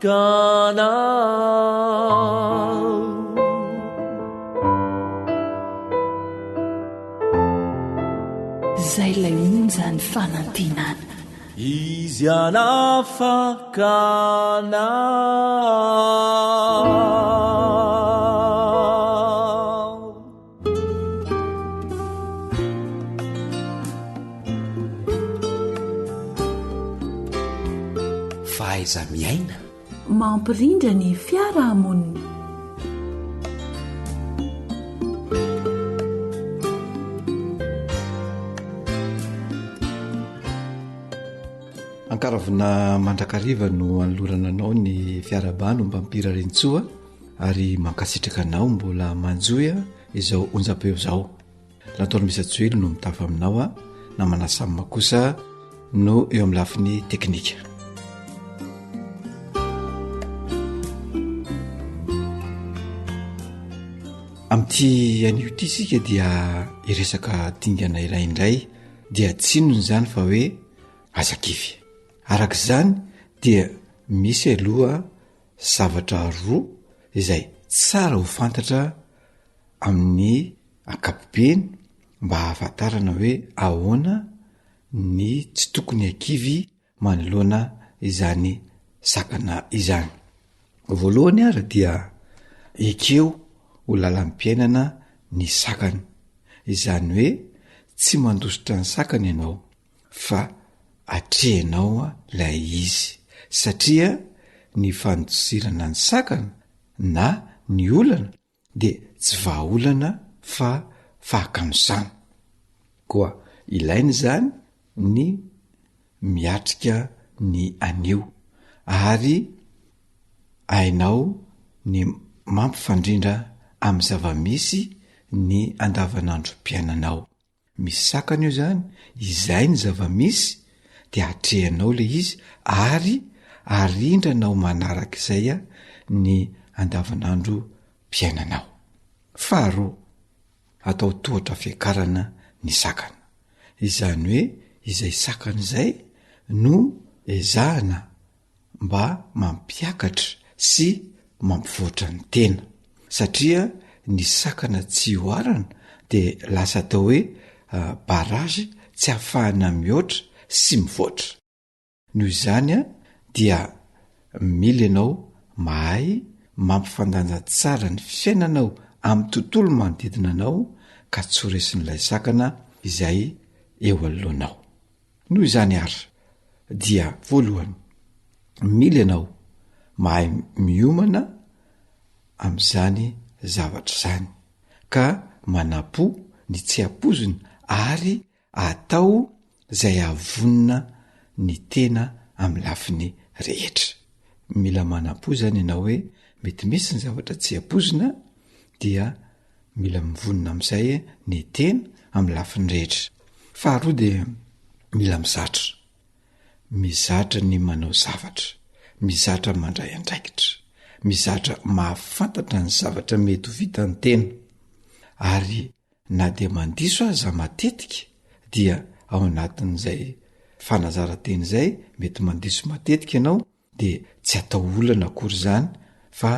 fakana zay lay onjany fanantinana izy anafakana fahaiza miaina mampirindra ny fiarahamonina ankaravina mandrakariva no anolorana anao ny fiarabano mba mpira rentsoa ary mankasitraka anao mbola manjoya izao onjapeo zao nataony misy joely no mitafa aminao a na manasamma kosa no eo amin'ny lafiny teknika amin'ity an'ioty isika dia iresaka dingana iray indray dia tsinony zany fa hoe azakivy arak'izany dia misy aloha zavatra roa izay tsara ho fantatra amin'ny ankapobeny mba hahafantarana hoe ahoana ny tsy tokony akivy manoloana izany sakana izany. Voalohany ara dia ekeo ho lalam-piainana ny sakana izany hoe tsy mandositra ny sakana ianao fa atrehinao lay izy satria ny fandosirana ny sakana na ny olana dia tsy vahaolana fa fahakanosana koa ilainy zany ny miatrika ny anio ary ainao ny mampifandrindra amin'ny zava-misy ny andavanandrom-piainanao. Misy sakana io zany izay ny zava-misy dia atrehanao le izy ary arindranao manaraka izay ny andavanandro mpiainanao. Faharoa, atao tohatra fiakarana ny sakana izany hoe izay sakana izay no ezahana mba mampiakatra sy mampivoatra ny tena satria ny sakana tsy hoarana dia lasa atao hoe barage tsy ahafahana mihoatra sy mivoatra. Noho izany dia mila ianao mahay mampifandanja tsara ny fiainanao amin'ny tontolo manodidina anao ka tsy horesin'ilay sakana izay eo anoloanao. Noho izany ary dia voalohany mila ianao mahay miomana amin'izany zavatra zany ka manapo ny tsy apozina ary atao zay avonina ny tena amin'ny lafiny rehetra. Mila manapo zany ianao hoe mety misy ny zavatra tsy apozina dia mila mivonina amin'izay ny tena amin'ny lafiny rehetra. Faharoa dia mila mizatra ny manao zavatra, mizatra mandray andraikitra, mizatra mahafantatra ny zavatra mety ho vitan'ny tena ary na dia mandiso aza matetika dia ao anatin'izay fanazara-teny izay mety mandiso matetika ianao dia tsy atao olana akory zany fa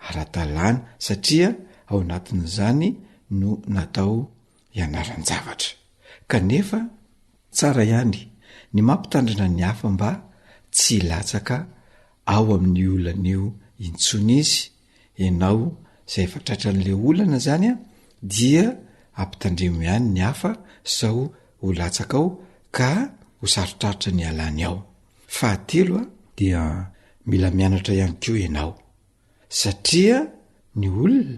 ara-talàna satria ao anatin'izany no natao ianaran-javatra. Kanefa tsara ihany ny mampitandrina ny hafa mba tsy latsaka ao amin'ny olan'io intsony izy ianao izay efa tratran'le olana zany dia ampitandremo ihany ny hafa sao ho latsaka ao ka ho sarotraritra ny alany ao. Fahatelo dia mila mianatra ihany koa ianao satria ny olona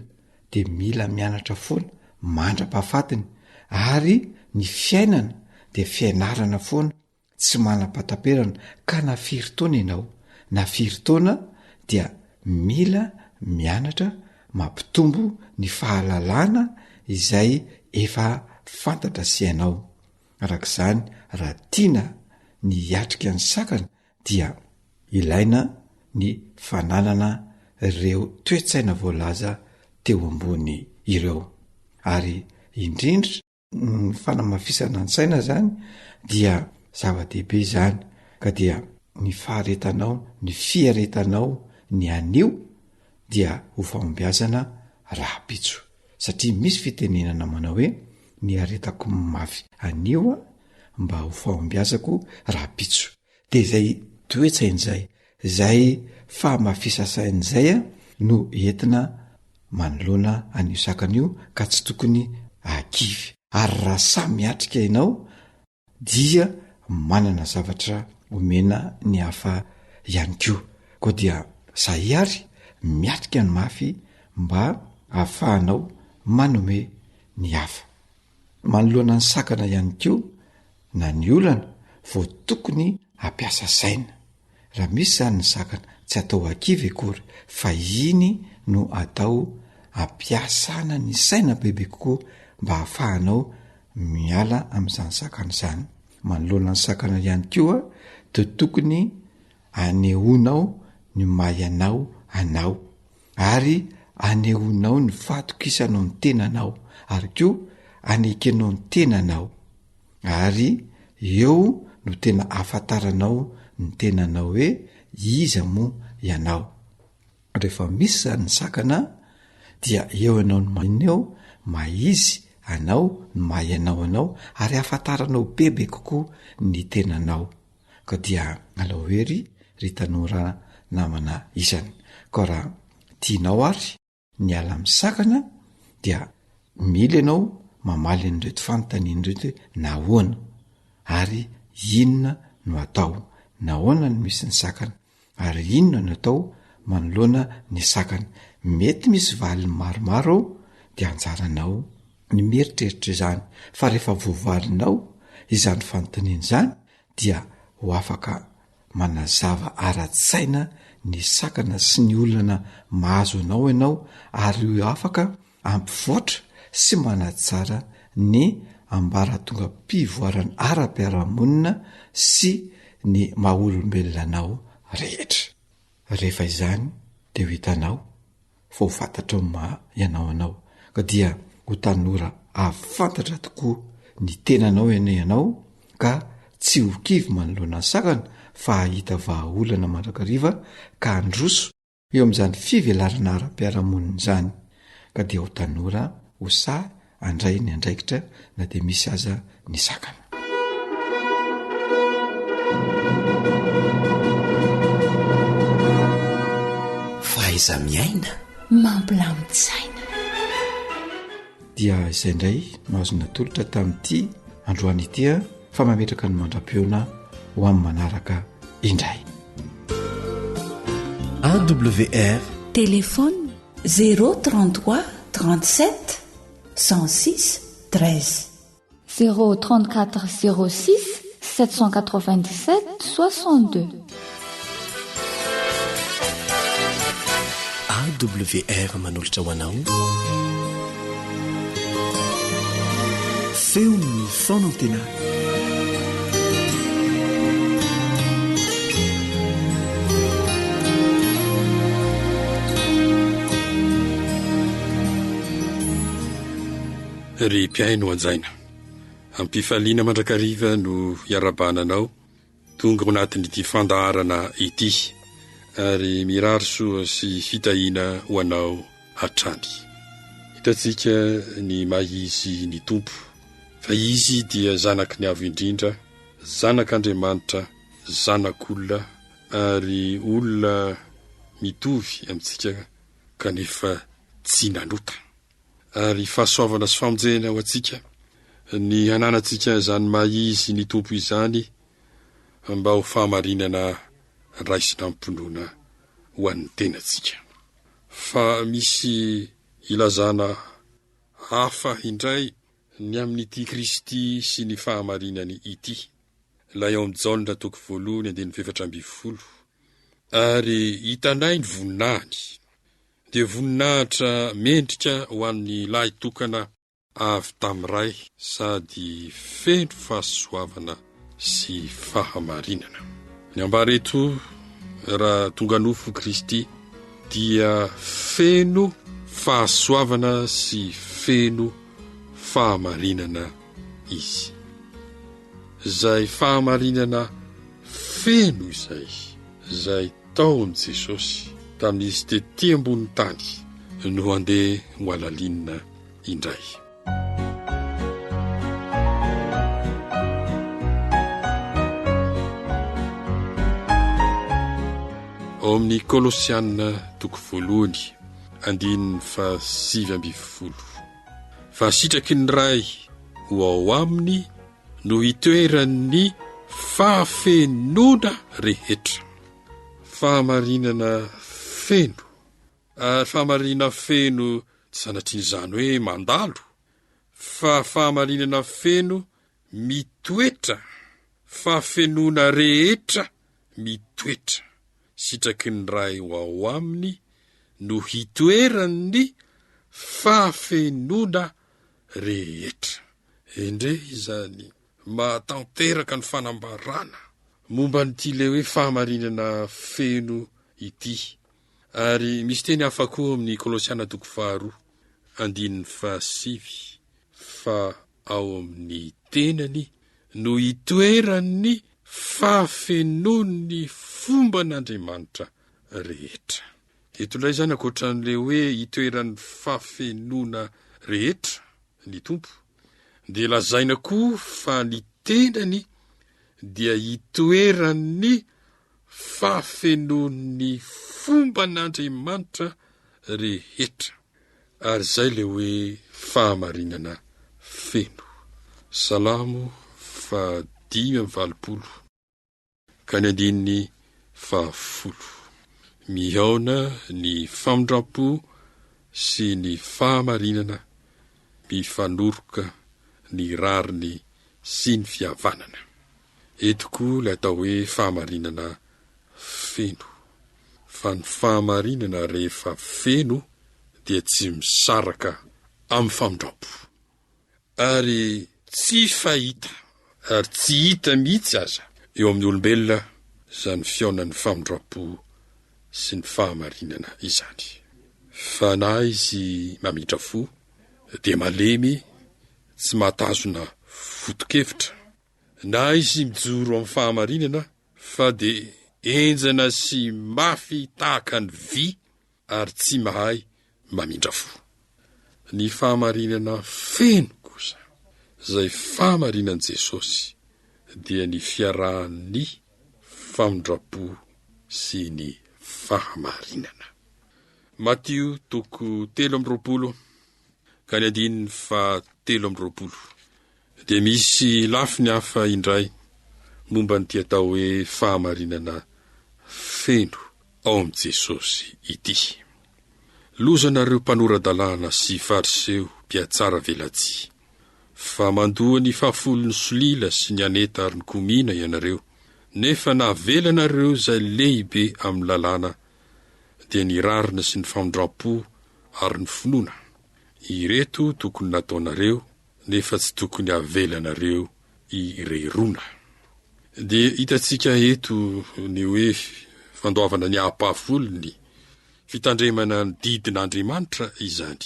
dia mila mianatra foana mandra-pahafatiny ary ny fiainana dia fianarana foana tsy manam-pataperana ka na firy taona ianao na firy taona dia mila mianatra mampitombo ny fahalalana izay efa fantatra sy hainao. Arak'izany raha tiana ny hiatrika ny sakana dia ilaina ny fananana ireo toe-tsaina voalaza teo ambony ireo ary indrindra ny fanamafisana ny saina zany dia zava-dehibe zany ka dia ny faharetanao ny fiaretanao ny anio dia ho fahombiazana raha-pitso satria misy fitenenana manao hoe ny aretako mafy anio a mba ho fahombiazako raha-pitso de zay toetsain'zay zay fahamafisasain'zay a no entina manoloana anio sakan'io ka tsy tokony akivy ary raha samy atrika ianao dia manana zavatra omena ny hafa ihany koa koa dia zahary miatrika ny mafy mba ahafahanao manome ny hafa manoloana ny sakana ihany koa na ny olana vo tokony ampiasa saina raha misy zany ny sakana tsy atao akivy akory fa iny no atao ampiasana ny saina bebe kokoa mba hahafahanao miala amin'izany sakana zany manoloana ny sakana ihany koa de tokony anehoanao ny mayanao anao ary anehoanao ny fahatokisanao ny tenanao ary koa anekenao ny tenanao ary eo no tena afantaranao ny tenanao hoe iza moa ianao rehefa misy zany ny sakana dia eo anao ny maineo maizy anao ny mayanao anao ary afantaranao bebe kokoa ny tenanao ka dia alaohery ry tanora namana isany ka raha tianao ary ny ala misakana dia mila ianao mamaly an'ireto fanontanian'ireto nahoana ary inona no atao nahoana no misy ny sakana ary inona no atao manoloana ny sakana mety misy valiny maromaro dia anjaranao ny mieritreritra izany fa rehefa voavalinao izany fanontaniana izany dia ho afaka manazava ara-tsaina ny sakana sy ny olana mahazo anao ianao ary ho afaka ampivoatra sy manatsara ny ambaratonga mpivoarany ara-piarahamonina sy ny maha-olombelonanao rehetra rehefa izany de ho hitanao fa ho fantatra ianao anao ka dia ho tanora afantatra tokoa ny tenanao ianao ka tsy ho kivy manoloana ny sakana fa hahita vahaolana mandrakariva ka androso eo amin'izany fivelarana ara-piarahamonina izany ka dia ho tanora ho sa andray ny andraikitra na dia misy aza ny sakana fahaiza miaina mampilamitsaina dia izay indray no azona tolotra tamin'ity androany itya fa mametraka ny mandra-peona ho amin'ny manaraka indray AWR téléphone 033 37 106 13 034 06 797 62 AWR manolotra ho anao feon'ny fonantena ry mpiaino anjaina ampifaliana mandrakariva no iarabananao tonga ho anatin'ity fandaharana ity ary mirary soa sy fitahiana ho anao hatrany hitantsika ny maizy ny tompo fa izy dia zanaky ny avo indrindra zanak'Andriamanitra zanak'olona ary olona mitovy amintsika kanefa tsy nanota ary fahasoavana sy famonjena ho antsika ny hananantsika zany maizy ny tompo izany mba ho fahamarinana raisina mpiponoana ho an'ny tenantsika fa misy ilazana hafa indray ny amin'ity Kristy sy ny fahamarinany ity la eo amin'ny Jaona toko 1:2 ary hitanay ny voninahiny dia voninahitra mendrika ho an'ny lahy tokana avy tamin'iray sady feno fahasoavana sy fahamarinana ny ambareto raha tonga nofo Kristy dia feno fahasoavana sy feno fahamarinana izy zay fahamarinana feno izay tao amin'i Jesosy tamin'izy tetỳ ambony tany no andeha ho alalinina indray. Ao amin'ny Kolosianina toko voalohany 7:7 fa sitraky ny ray ho ao aminy no hitoeran'ny fahafenona rehetra. Fahamarinana feno, ary fahamarinana feno tsy sanatrian'izany hoe mandalo, fa fahamarinana feno mitoetra, fahafenona rehetra mitoetra. Sitraky ny ray ho ao aminy no hitoeran'ny fahafenona rehetra. Endre izany mahatanteraka ny fanambarana momba n'ity le hoe fahamarinana feno ity. Ary misy teny hafa koa amin'ny Kolosiana 2:7 fa ao amin'ny tenany no hitoeran'ny fahafenon'ny fomban'Andriamanitra rehetra. Eto indray zany akoatran'le hoe hitoeran'ny fahafenona rehetra ny tompo, dia lazaina koa fa ny tenany dia hitoeran'ny fahafenon'ny fomban'Andriamanitra rehetra. Ary zay le hoe fahamarinana feno. Salamo 5:20 ka ny 10:10. Mihaona ny famindrapo sy ny fahamarinana, mifanoroka ny rariny sy ny fihavanana. Eto koa ilay atao hoe fahamarinana feno. Fa ny fahamarinana rehefa feno dia tsy misaraka amin'ny famindrapo, ary tsy fahita, ary tsy hita mihitsy aza eo amin'ny olombelona izany fiaonan'ny famindrapo sy ny fahamarinana izany. Fa na izy mamitra fo dia malemy, tsy mahatazona fotokevitra, na izy mijoro amin'ny fahamarinana fa dia enjana sy mafy tahaka ny vy, ary tsy mahay mamindra fo. Ny fahamarinana feno kosa, izay fahamarinan'i Jesosy, dia ny fiarahan'ny famindrapo sy ny fahamarinana. Matio 3:20 ka ny 10:20. Dia misy lafiny hafa indray momba ny tia atao hoe fahamarinana feno ao amin'i Jesosy ity. Lozanareo mpanoradalàna sy fariseo mpiatsara velatsia, fa mandoa ny fahafolon'ny solila sy ny aneta ary ny komina ianareo, nefa navelanareo izay lehibe amin'ny lalàna dia ny rarina sy ny famindrapo ary ny finoana. Ireto tokony nataonareo, nefa tsy tokony avelanareo irerona. Dia hitantsika eto ny hoe fandoavana ny ahapahafolony, fitandremana ny didin'Andriamanitra izany,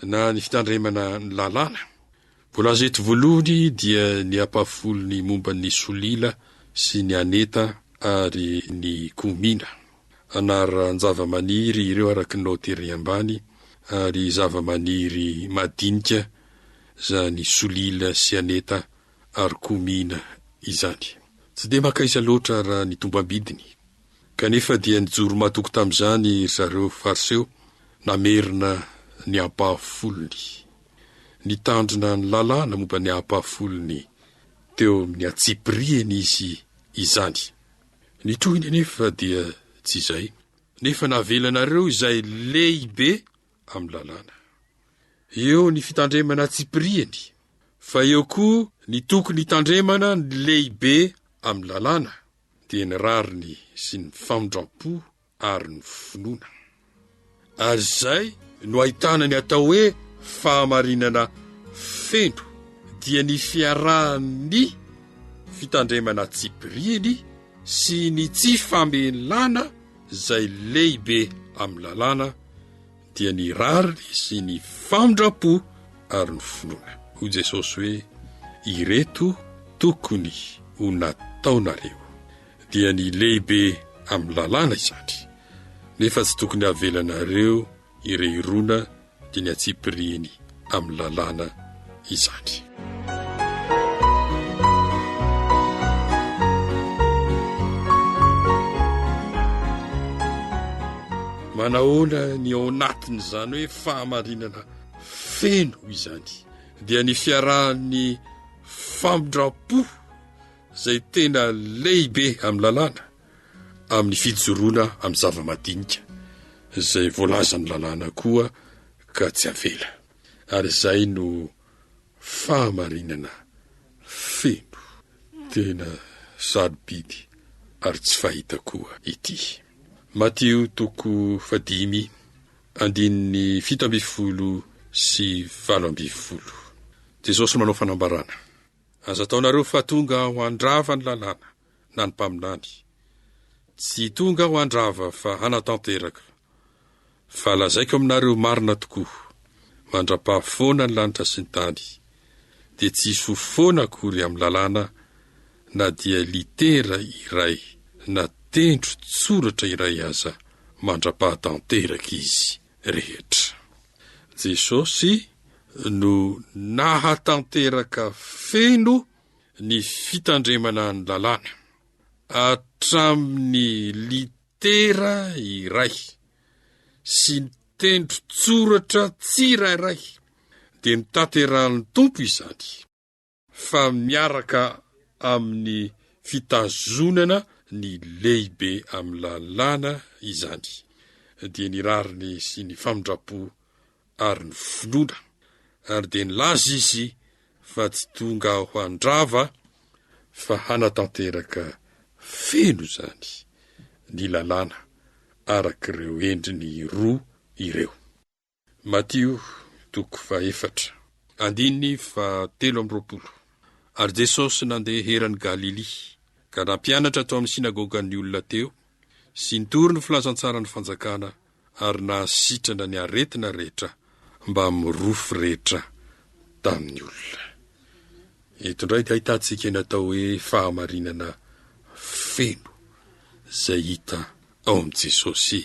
na ny fitandremana ny lalàna. Voalaza eto voalohany dia ny ahapahafolony momba ny solila sy ny aneta ary ny komina. Anara zava-maniry ireo araka ny naotery ambany, ary zava-maniry madinika zany solila sy aneta ary komina izany. Tsy dia makaiza loatra raha ny tombam-bidiny, kanefa dia nijoro matoko tamin'izany zareo fariseo, namerina ny ahapahafolony, nitandrina ny lalàna momba ny ahapahafolony teo amin'ny atsipriany izy izany. Nitrohiny nefa dia tsy izay, nefa navelanareo izay lehibe amin'ny lalàna. Eo ny fitandremana atsipriany, fa eo koa ny tokony hitandremana ny lehibe amin'ny lalàna, dia ny rariny sy ny famindrapo ary ny finoana. Ary izay no ahitana ny atao hoe fahamarinana feno, dia ny fiarahan'ny fitandremana atsipriany sy ny tsy famelana izay lehibe amin'ny lalàna, dia ny rariny sy ny famindrapo ary ny finoana. Ho Jesosy hoe, ireto tokony ho nataonareo, dia ny lehibe amin'ny lalàna izany, nefa tsy tokony avelanareo ireo irona dia ny atsipiriny amin'ny lalàna izany. Manahoana ny ao anatin'izany hoe fahamarinana feno izany dia ny fiarahan'ny famindram-po izay tena lehibe amin'ny lalàna amin'ny fijoroana amin'ny zava-madinika izay voalazan'ny lalàna koa ka tsy avela. Ary izay no fahamarinana feno tena sarobidy ary tsy fahita koa ity. Mateo 5:17-20. Jesosy manao fanambarana. Aza ataonareo fa tonga ho andrava ny lalàna na ny mpaminany. Tsy tonga ho andrava fa hanatanteraka. Fa lazaiko aminareo marina tokoa, mandra-pahafoana ny lanitra sy ny tany, dia tsy hisy ho foana akory amin'ny lalàna na dia litera iray na tendro tsoratra iray aza mandra-pahatanteraka izy rehetra. Jesosy no nahatanteraka feno ny fitandremana ny lalàna hatramin'ny litera iray sy ny tendro tsoratra tsirairay dia mitanterahan'ny tompo izany, fa miaraka amin'ny fitazonana ny lehibe amin'ny lalàna izany dia ny rariny sy ny famindram-po ary ny finoana, ary dia nilaza izy fa tsy tonga ho andrava fa hanatanteraka feno izany ny lalàna arak'ireo endriny roa ireo. Mateo 4:13. Ary Jesosy nandeha herany Galili, ka nampianatra tao amin'ny sinagogan'ny olona teo, sy nitory ny filazantsara ny fanjakana, ary nahasitrana ny aretina rehetra mba mirofo rehetra tamin'ny olona. Eto indray dia ahitantsika natao hoe fahamarinana feno izay hita ao amin'i Jesosy,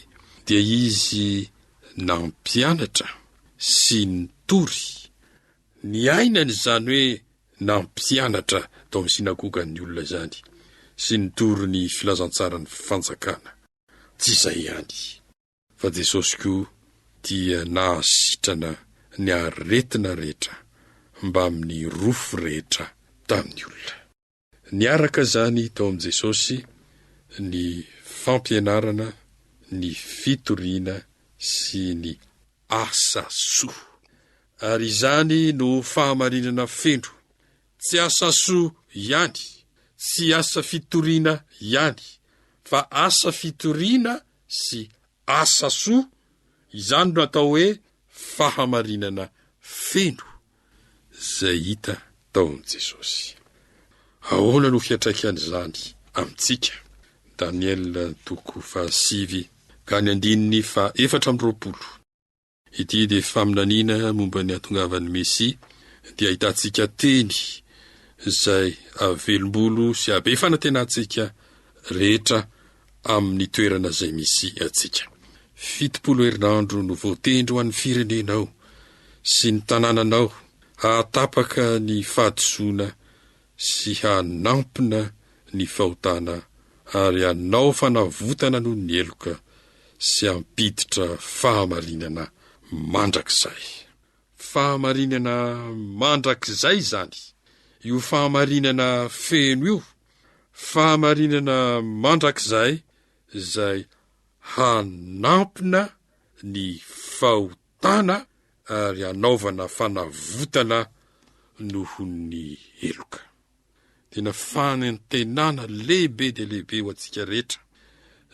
dia izy nampianatra sy nitory ny ainany, izany hoe nampianatra tao amin'ny sinagogan'ny olona izany sy nitory ny filazantsara ny fanjakana. Tsy izay ihany, fa Jesosy koa dia nahasitrana ny aretina rehetra mba amin'ny rofo rehetra tamin'ny olona. Niaraka izany tao amin'i Jesosy ny fampianarana, ny fitoriana sy ny asa soa. Ary izany no fahamarinana feno, tsy asa soa ihany, tsy asa fitoriana ihany, fa asa fitoriana sy asa soa. Izany no atao hoe fahamarinana feno izay hita tao amin'i Jesosy. Ahoana no fiantraikan'izany amintsika? Daniel 5:7-20. Ity dia faminaniana momba ny atongavan'ny Mesia, dia ahitantsika teny izay avelom-bolo sy abe fanantenantsika rehetra amin'ny toerana izay misy atsika. 70 herinandro no voatendry ho an'ny firenenao sy ny tanànanao, hahatapaka ny fahadisoana sy hanampina ny fahotana, ary hanao fanavotana noho ny eloka sy hampiditra fahamarinana mandrakizay. Fahamarinana mandrakizay izany, io fahamarinana feno io, fahamarinana mandrakizay izay hanampina ny fahotana ary hanaovana fanavotana noho ny eloka. Tena fanantenana lehibe dia lehibe ho antsika rehetra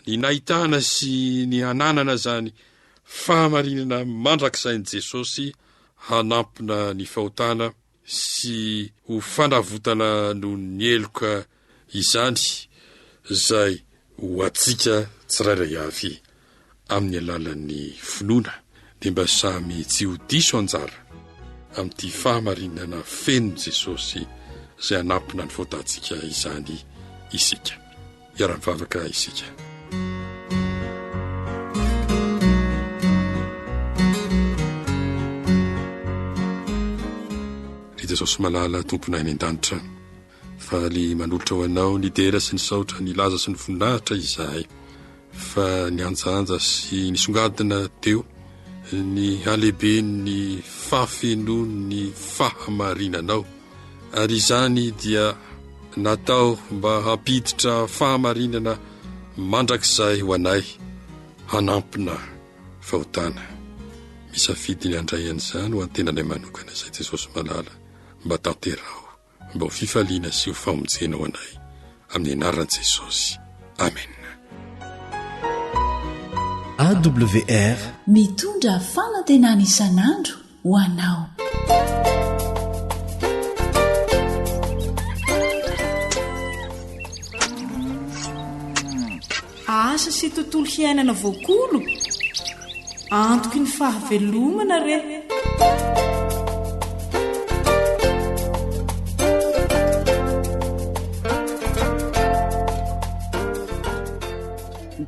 ny nahitana sy ny hananana zany fahamarinana mandrakisain'i Jesosy, hanampina ny fahotana sy ho fanavotana noho ny eloka izany, izay ho antsika tsirairay avy amin'ny alalan'ny finoana, dia mba samy tsy ho diso anjara amin'ity fahamarinana feno Jesosy izay hanampina ny fahotantsika izany isika. Iara-mivavaka isika. ry jesosy malala tompona any an-danitra fa ly manolotra ho anao ny dera sy ny saotra ny laza sy ny voninahitra izahay fa ny anjanja sy ny songadina teo ny alehibe ny fahafeno ny fahamarinanao ary izany dia natao mba hampiditra fahamarinana mandrakizay ho anay hanampina fahotana misafidy ny andray an'izany ho antenanay manokana izay jesosy malala mba tanterao mba ho fifaliana sy ho famonjena ho anay amin'ny anaran'i Jesosy amen. AWR mitondra fanantenana isan'andro ho anao. Asa sy tontolo hiainana voakolo antoky ny fahavelomana re.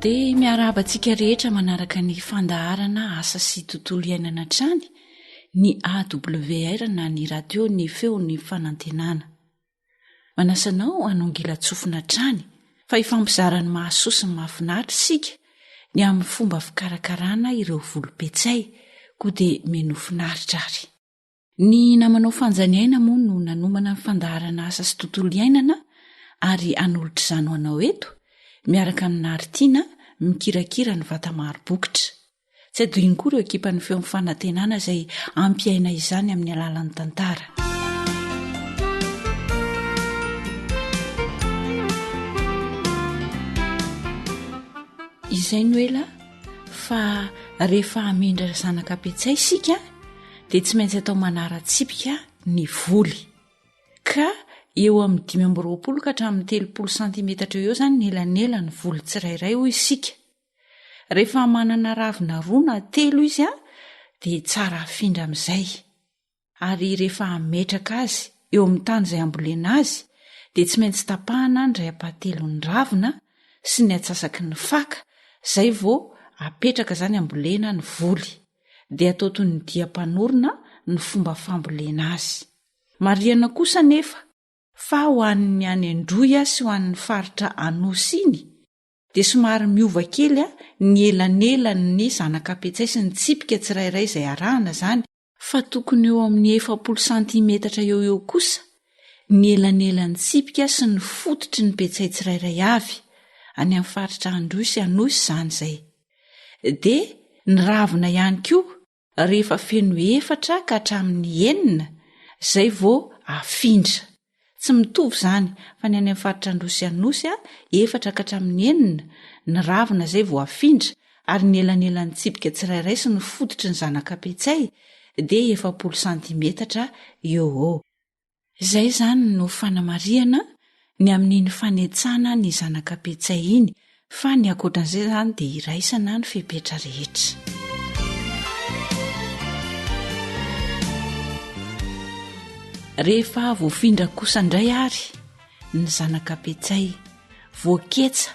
Dia miarabantsika rehetra manaraka ny fandaharana asa sy tontolo iainana trany ny AWR na ny radio ny feo ny fanantenana. Manasanao anongila tsofina trany fa ifampizarany mahasoa sy mahafinaritra sika ny amin'ny fomba fikarakarana ireo volom-petsay koa dia menofinaritra ary. Ny namanao fanjaniaina moa no nanomana ny fandaharana asa sy tontolo iainana ary anolotra izany ho anao eto miaraka amin'ny aritiana mikirakira ny vata maro-bokotra. Tsy adoiny koa ireo ekipan'ny feo amin'ny fanantenana izay ampiaina izany amin'ny alalan'ny tantara. Izay no ela fa rehefa hamindra zanaka petsay isika dia tsy maintsy atao manara-tsipika ny voly ka eo amin'ny 520 ka hatramin'ny 30 santimetatra eo izany ny elanela ny voly tsirairay hoy isika. Rehefa manana ravina 2 na 3 izy dia tsara afindra amin'izay ary rehefa hametraka azy eo amin'ny tany izay ambolena azy dia tsy maintsy tapahana ny ray apahatelon'ny ravina sy ny atsasaky ny faka izay vao apetraka izany ambolena ny voly dia atao toy ny dia-panorona ny fomba fambolena azy. Mariana kosa nefa fa ho an'ny any Androya sy ho an'ny faritra Anosy iny dia somary miova kely ny elanelany zanaka petsay sy ny tsipika tsirairay izay arahana izany fa tokony eo amin'ny 40 santimetatra eo kosa ny elanelan'ny tsipika sy ny fototry ny petsay tsirairay avy any amin'ny faritra Androy sy Anosy izany izay. Dia ny ravina ihany koa rehefa feno 4 ka hatramin'ny 9 izay vao afindra. Tsy mitovy izany fa ny any amin'ny faritra Androy sy Anosy 4 ka hatramin'ny 9 ny ravina izay vao afindra ary ny elanelan'ny tsipika tsirairay sy ny fototry ny zanaka petsay dia 40 santimetatra eo. Izay izany no fanamariana ny amin'iny fanetsana ny zanaka petsay iny fa ny akoatran'izay izany dia iraisana ny fepetra rehetra. Rehefa voafindra kosa indray ary ny zanaka petsay voaketsa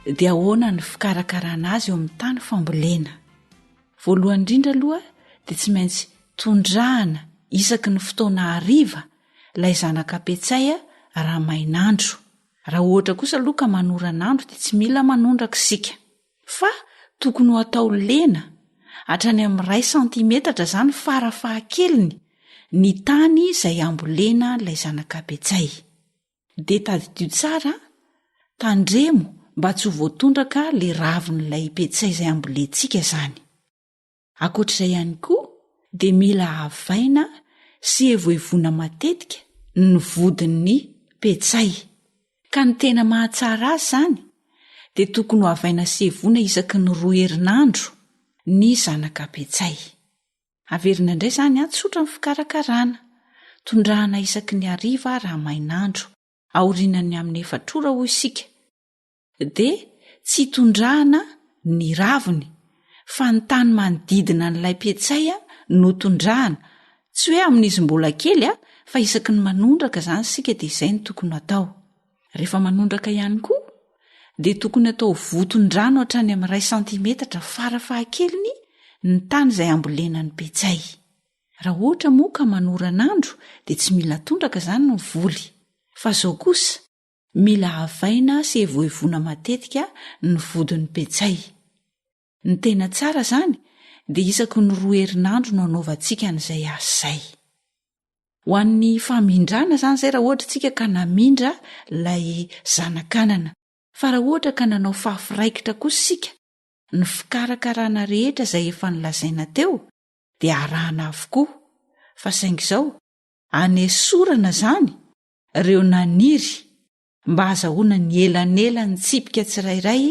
dia ahoana ny fikarakarana azy eo amin'ny tany fambolena. Voalohany indrindra aloha dia tsy maintsy tondrahana isaky ny fotoana hariva ilay zanaka petsay raha mainandro. Raha ohatra kosa aloha ka manoranandro dia tsy mila manondraka isika fa tokony ho atao lena hatrany amin'ny 1 santimetatra izany farafahakeliny ny tany izay ambolena ilay zanaka petsay. Dia tadidio tsara tandremo mba tsy ho voatondraka ilay ravin'ilay petsay izay ambolentsika izany. Ankoatr'izay ihany koa dia mila havaina sy evoevona matetika ny vodin'ny petsay. Ka ny tena mahatsara azy izany dia tokony ho havaina sy evoana isaky ny 2 herinandro ny zanaka petsay. Averina indray izany tsotra ny fikarakarana. Tondrahana isaky ny hariva raha mainandro aorinany amin'ny 4 ora hoy isika. Dia tsy tondrahana ny raviny fa ny tany manodidina n'ilay petsay no tondrahana, tsy hoe amin'izy mbola kely fa isaky ny manondraka izany isika dia izay ny tokony atao. Rehefa manondraka ihany koa dia tokony atao voton-drano hatrany amin'ny 1 santimetatra farafahakeliny ny tany izay ambolena ny petsay. raha ohatra moa ka manoran'andro dia tsy mila tondraka izany ny voly, fa izao kosa mila havaina sy evoevoana matetika ny vodin'ny petsay. Ny tena tsara izany dia isaky ny 2 herinandro no anaovantsika n'izay asa izay. Ho an'ny famindrana izany izay raha ohatra tsika ka namindra ilay zanakanana, fa raha ohatra ka nanao fahafiraikitra kosa sika, ny fikarakarana rehetra izay efa nilazaina teo dia arahana avokoa, fa saingy izao anesorana izany ireo naniry mba hazahoana ny elanela ny tsipika tsirairay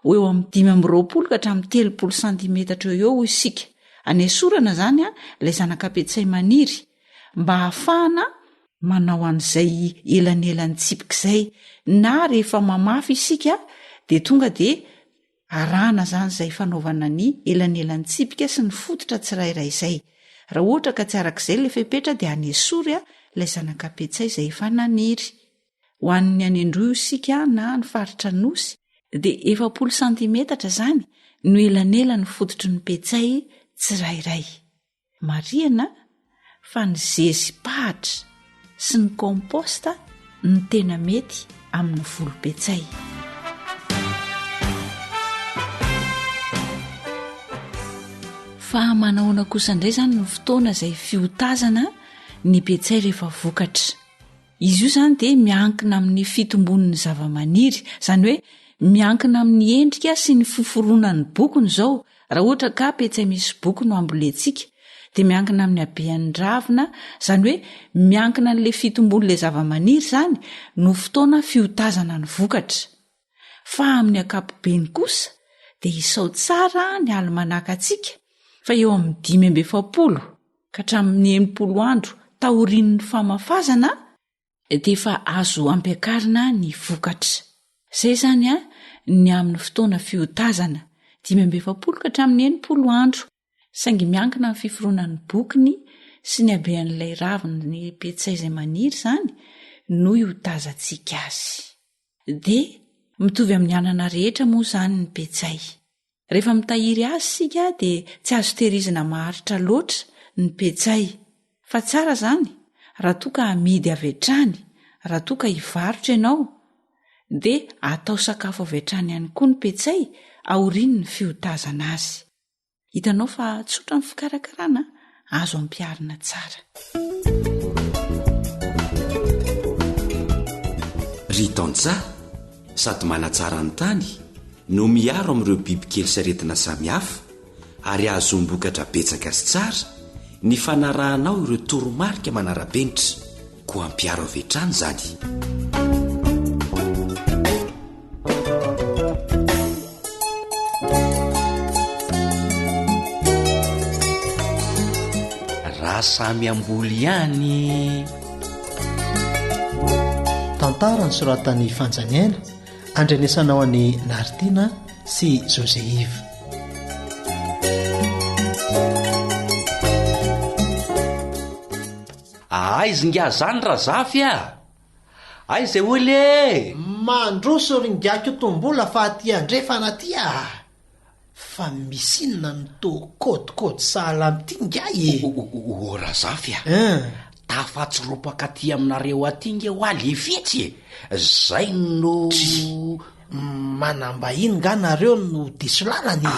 ho eo amin'ny 520 ka hatramin'ny 30 santimetatra eo eo isika. Anesorana izany ilay zanakapetsay maniry mba hahafahana manao an'izay elanelany tsipika izay, na rehefa mamafy isika dia tonga dia arahana izany izay fanaovana ny elanelany tsipika sy ny fototra tsirairay izay. Raha ohatra ka tsy arak'izay ilay fepetra dia anesory ilay zanakapetsay izay efa naniry. Ho an'ny any Androy isika na ny faritra nosy dia 70 santimetatra izany no elanela ny fototry ny petsay tsirairay. Marihana fa ny zezy pahatra sy ny komposta ny tena mety amin'ny volopetsay. Fa manahoana kosa indray izany ny fotoana izay fiotazana ny petsay rehefa vokatra. Izy io izany dia miankina amin'ny fitombon'ny zavamaniry, izany hoe miankina amin'ny endrika sy ny fiforoanany bokony izao. Raha ohatra ka petsay misy boky no ambolentsika dia miankina amin'ny habean'ny ravina, izany hoe miankina n'ilay fitombon'ilay zavamaniry izany no fotoana fiotazana ny vokatra. Fa amin'ny ankapobeny kosa dia isao tsara ny almanaka atsika fa eo amin'ny 570 ka hatramin'ny 80 andro taorian'ny famafazana dia efa azo ampiakarina ny vokatra. Izay izany ny amin'ny fotoana fiotazana 570 ka hatramin'ny 80 andro, saingy miankina amin'ny fiforoanan'ny bokony sy ny habean'ilay ravina ny petsay izay maniry izany no iotazantsika azy. Dia mitovy amin'ny anana rehetra moa izany ny petsay. Rehefa mitahiry azy sika dia tsy azo tehirizina maharitra loatra ny petsay, fa tsara izany raha toa ka amidy avy hatrany, raha toa ka hivarotra ianao dia atao sakafo avy hatrany ihany koa ny petsay aoriany ny fiotazana azy. Hitanao fa tsotra ny fikarakarana, azo ampiarina tsara. Ry taonja sady manatsara ny tany no miaro amin'ireo bibikely sy aretina samihafa, ary azo mbokatra betsaka sy tsara ny fanarahanao ireo toromarika manara-penitra, koa ampiaro avy hatrany izany. Raha samy amboly ihany. Tantara ny soratan'ny fanjaniaina, andrenesanao an'i Nartina sy Joseiva. Aizy nga zany razafy aizy oly mandroso ringako tombola fa aty andrefana aty fa misinona ny to kodikody sahala amity ngay o razafy tafatsiropaka aty aminareo aty nge ho aly efetsy zay no manambahiny nga nareo no disolalany.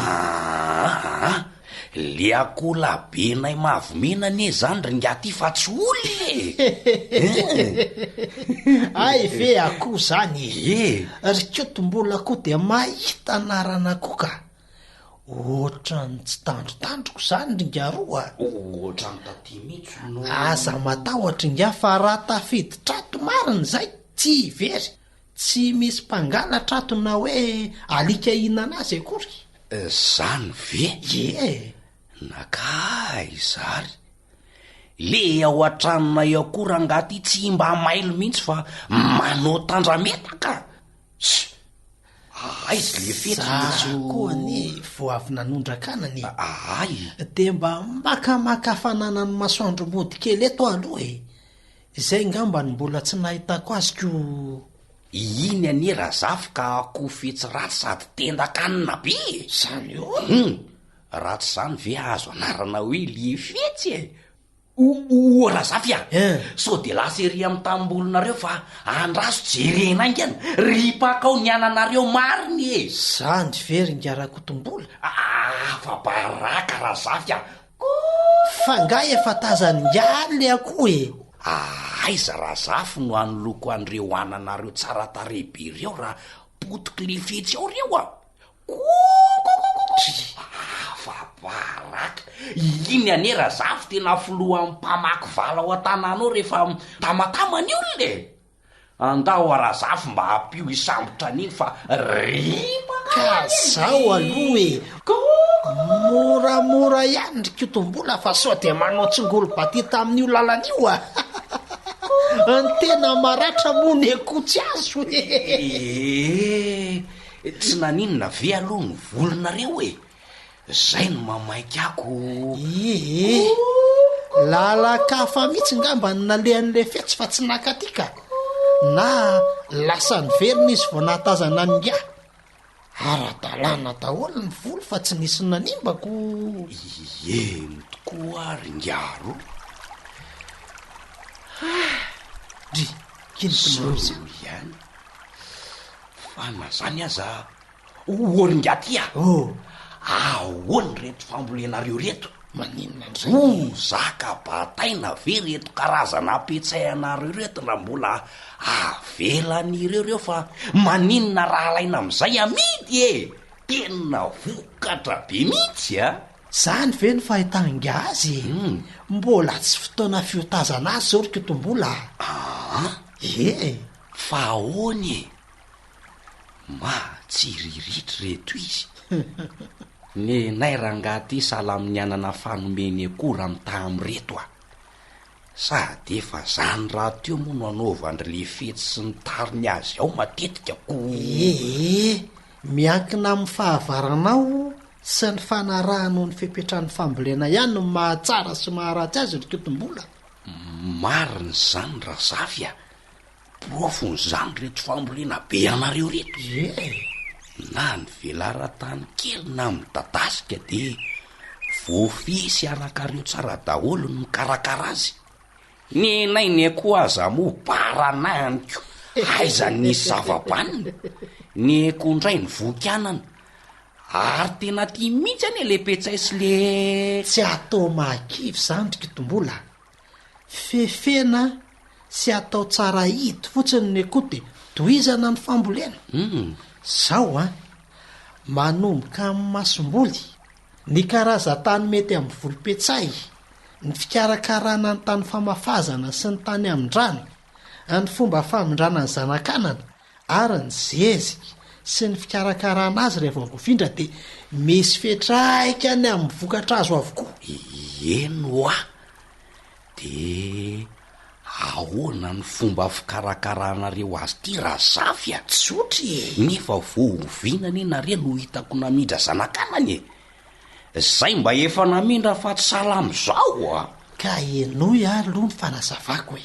Le akola benay mavomenane zany ringaty fa tsy oly ay ve akoho zany rikoto mbola koa dia mahita anarana koa ka ohatrany tsy tandrotandroko zany ringaroa ohatrany taty mihitsy no aza matahotra nga fa raha tafidy trato mariny zay tsy very tsy misy mpangala tratona hoe alika ihinana azy akory zany ve nakay zary le ao an-tranona eo akora angaty tsy mba mailo mihitsy fa manao tandrametaka aizy le fetsakoa ny vo avy nanondrakanany ay dia mba makamaka fananany masoandro mody kely eto aloha izay ngamba ny mbola tsy nahitako azoko. Iny anie razafy ka akoho fetsy ratsy sady tendakanina be zany io ratsy zany ve azo anarana hoe le fetsy Razafy so de lasery amin'ny tambolonareo fa andraso jerena ingany ripakao ny ananareo mariny e. Zany very ngara-kotombola fa baraka Razafy fa nga efa tazany ngaly akoho e. Aiza Razafy no anoloko an'ireo ananareo tsara tarehibe ireo raha potiky le fetsy ao reo fa baraka iny ane Razafy tena filoha amin'ny mpamaky vala ao an-tanànao rehefa tamatamany io le andao Razafy mba hampio isambotra an'iny fa ka zao aloha e. Moramora ihany ry kotombola fa sao de manao tsingolo baty tamin'io lalan'io ny tena maratra moa ny ekotsy azo tsy naninona ve aloha ny volonareo e. Zay no mamaiky ako lalakafa mihitsy ngamba ny nalehan'le fetsy fa tsy nakatika na lasa ny verina izy vao nahatazana ny nga ara-dalàna daholo ny volo fa tsy nisy nanimbako. Eny tokoa ary ngaro ry kinso ihany fa na zany aza oringaty ahoany reto fambolenareo reto maninona an'izay zaka bataina ve reto karazana apetsayanareo reto raha mbola avelan'ireo reo fa maninona raha alaina amin'izay amidy e. Tena vokatra be mihitsy zany ve ny fahitanga azy mbola tsy fotoana fiotazana azy zao ry kotombola fa ahoany e matsiriritra reto izy ny nairangaty sala amin'ny anana fanomeny akora amita amreto sady efa zany raha teo moa no anaovandry le fetsy sy ny tariny azy ao matetika ko miankina amin'ny fahavaranao sy ny fanarahanao ny fipetrany fambolena ihany no mahatsara sy maharatsy azy ry kotombola. Mariny zany Razafy profony zany reto fambolena be anareo reto na ny velaran-tany kely na midadasika de voafisy arakareo tsara daholo ny mikarakara azy. Ny nainy koa aza mo baranahany ko aiza nisy zavabaniny ny ekondray ny vokanana ary tena tia mihitsy any le petsay sy le tsy atao mahakivy zany ry kotombola fefena sy atao tsara hity fotsiny ny koa de toizana ny fambolena zao manomboka amin'ny masomboly ny karaza-tany mety amin'ny volopetsay ny fikarakarana ny tany famafazana sy ny tany amin-drano ny fomba famindrana ny zanakanana ary ny zezika sy ny fikarakarana azy rehefa voafindra de misy fetraika any amin'ny vokatra azo avokoa. Eno de ahoana ny fomba fikarakarana-reo azy ty Razafy tsotry nefa voaovinany nareo no hitako namindra zanakanany zay mba efa namindra fa tsy salamy zao ka enoy aloha ny fanazavako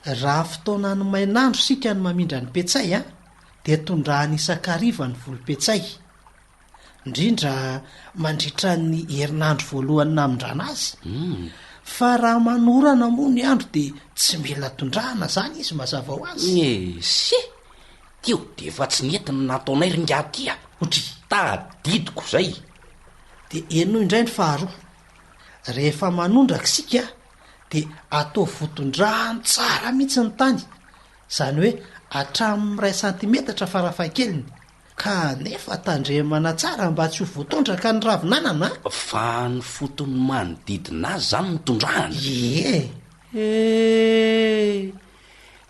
raha fotoana ny mainandro sika ny mamindra ny petsay de tondrahany isan-kariva ny volopetsay indrindra mandritra ny herinandro voalohany namindrana azy fa raha manorana moa ny andro de tsy mila tondrahana zany izy mazava ho azy teo de efa tsy netiny nataonay ringaty otry tadidiko zay de eno indray ny faharoa rehefa manondraka sika de atao votondrahany tsara mihitsy ny tany zany hoe hatramin'ny 1 santimetatra farafahakeliny ka nefa tandremana tsara mba tsy ho voatondraka ny ravinanana fa ny fotony manodidina azy zany mitondrahany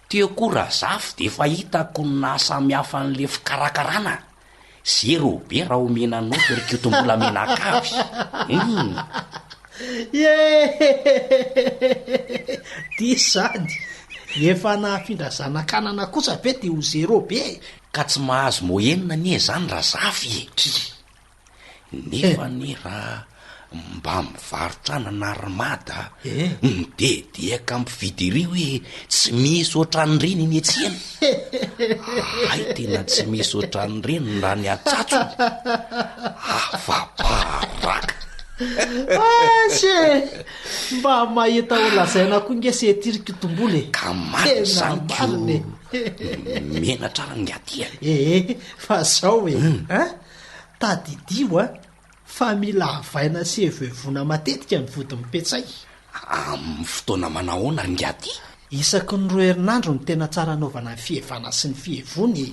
teo koa Razafy de efa hitako ny nahasamihafa n'le fikarakarana zero be raha omena noto ry kotombola menakavy dis zany efa nahafindra zanakanana kosa be de ho zero be ka tsy mahazo moenina nie zany Razafy nefa ny raha mba mivarotrana naromada midedeka mpividy ry hoe tsy misy ohatrany reny ny etsena ay tena tsy misy ohatrany reny raha ny atsatso afabaraka se mba mahita ho lazaina koa nge se tirika tomboly ka maizanyko marine mena tsara ngatya fa zao tadidio fa mila avaina sy evevona matetika ny vody mipetsay amin'ny fotoana manahoana ringaty isaky ny 2 herinandro ny tena tsara anaovana ny fievana sy ny fievony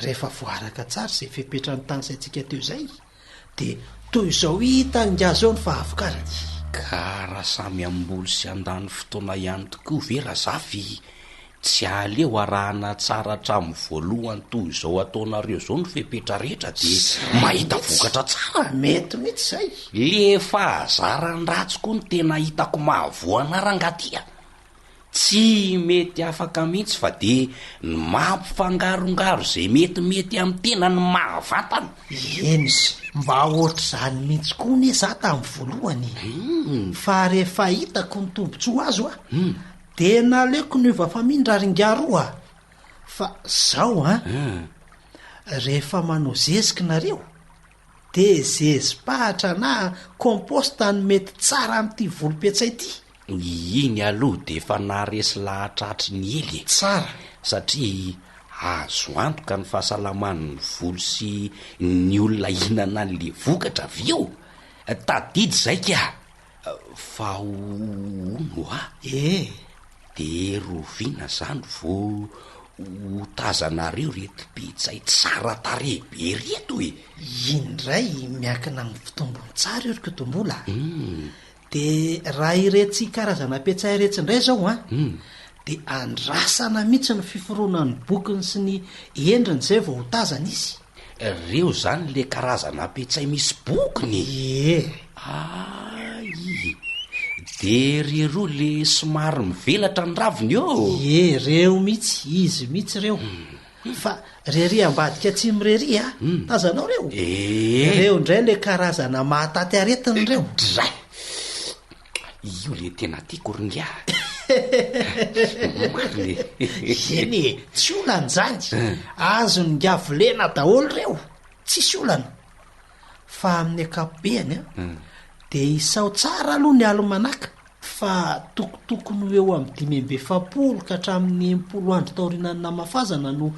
rehefa voaraka tsara zay fipetrany tany sayntsika teo zay de toy izao hita ngazo eo ny fahavokarany ka raha samy amboly sy andany fotoana ihany tokoa vera zafy tsy aleo arahana tsara hatramy voalohany toy izao ataonareo zao ny fepetra rehetra de mahita vokatra tsara mety mihitsy zay le fahazarany ratsy koa ny tena hitako mahavoana rangatia tsy mety afaka mihitsy fa de ny mampifangarongaro zay metimety amin'ny tena ny mahavantana eny mba ohatra zany mihitsy koa ne za tamin'ny voalohany fa rehefa hitako ny tombontsoa azo de naleoko ny ova famindraringaro fa zao rehefa manao zezika nareo de zezipahatra na komposta ny mety tsara amin'ity volom-piatsay ity iny aloha de efa naharesy lahatratry ny ely tsara satria azo antoka ny fahasalaman'ny volo sy ny olona hinana n'le vokatra avy eo tadidy zay ka fa ono de roviana zany vo hotazanareo reto pitsay tsara tarehibe reto indray miakina amin'ny fitombony tsara eriko tombola de raha iretsy karazana petsay iretsy indray zao de andrasana mihitsy ny fiforoana ny bokiny sy ny endriny zay vao hotazana izy reo zany le karazana petsay misy bokiny de rero le somary mivelatra ny raviny eo reo mihitsy izy mihitsy reo fa rery ambadika tsy mirery tazanao reo reo indray le karazana mahataty aretiny reo dray io le tena tiako ringa mariny eny tsy olana zany azo ny ngavolena daholo reo tsisy olana fa amin'ny akapobeany de isao tsara aloha ny alomanaka fa tokotokony eo amin'ny 5 ka hatramin'ny 10 andro taorinany namafazana no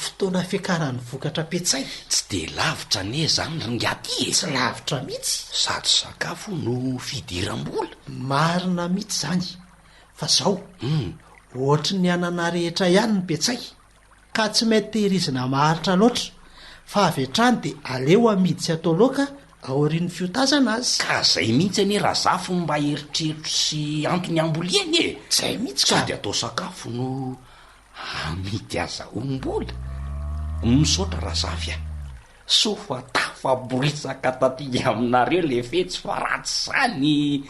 fotoana fiakaran'ny vokatra petsay tsy de lavitra ne zany ringaty tsy lavitra mihitsy sady sakafo no fidiram-bola marina mihitsy zany fa zao ohatry ny anana rehetra ihany ny petsay ka tsy mety tehirizina maharitra loatra fa avy hatrany de aleo amidy sy atao loaka aorian'ny fiotazana azy ka zay mihitsy anie raha zafo mba eritreritro sy antony amboliany zay mihitsy sady atao sakafo no amidy aza ombola misaotra raha zafy so fa tafaborisaka taty aminareo le fetsy fa ratsy zany